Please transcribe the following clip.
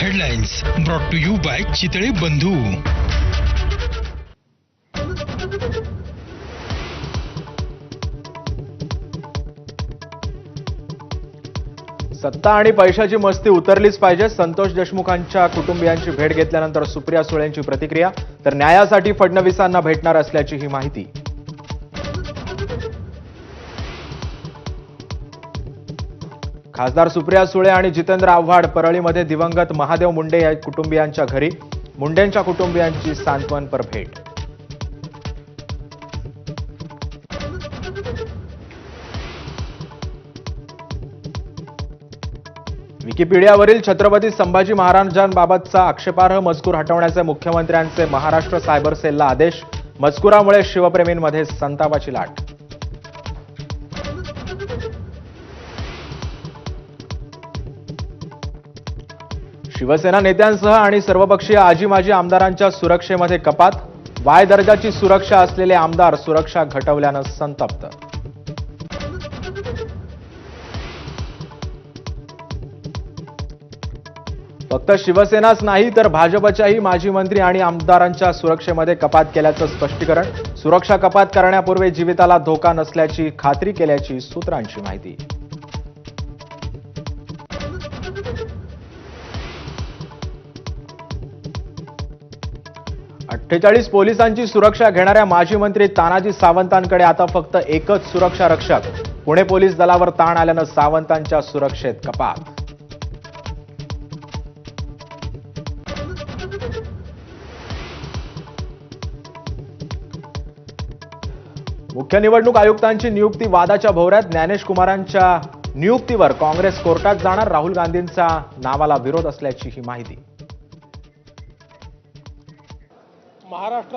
Headlines brought to you by Chitale Bandhu. सत्ता आणि पैशाची मस्ती उतरलीच पाहिजे. संतोष देशमुखांच्या कुटुंबियांची भेट घेतल्यानंतर सुप्रिया सुळेंची प्रतिक्रिया. तर न्यायासाठी फडणवीसांना भेटणार असल्याची ही माहिती. खासदार सुप्रिया सुळे आणि जितेंद्र आव्हाड परळीमध्ये दिवंगत महादेव मुंडे या कुटुंबियांच्या घरी. मुंडेंच्या कुटुंबियांची सांत्वनपर भेट. विकिपीडियावरील छत्रपती संभाजी महाराजांबाबतचा आक्षेपार्ह मजकूर हटवण्याचे मुख्यमंत्र्यांचे महाराष्ट्र सायबर सेलला आदेश. मजकुरामुळे शिवप्रेमींमध्ये संतापाची लाट. शिवसेना नेत्यांसह आणि सर्वपक्षीय आजी माजी आमदारांच्या सुरक्षेमध्ये कपात. वाय दर्जाची सुरक्षा असलेले आमदार सुरक्षा घटवल्यानं संतप्त. फक्त शिवसेनाच नाही तर भाजपच्याही माजी मंत्री आणि आमदारांच्या सुरक्षेमध्ये कपात केल्याचं स्पष्टीकरण. सुरक्षा कपात करण्यापूर्वी जीविताला धोका नसल्याची खात्री केल्याची सूत्रांची माहिती. अठ्ठेचाळीस पोलिसांची सुरक्षा घेणाऱ्या माजी मंत्री तानाजी सावंतांकडे आता फक्त एकच सुरक्षा रक्षक. पुणे पोलीस दलावर ताण आल्यानं सावंतांच्या सुरक्षेत कपात. मुख्य निवडणूक आयुक्तांची नियुक्ती वादाच्या भोवऱ्यात. ज्ञानेश कुमारांच्या नियुक्तीवर काँग्रेस कोर्टात जाणार. राहुल गांधींचा नावाला विरोध असल्याची ही माहिती. महाराष्ट्रात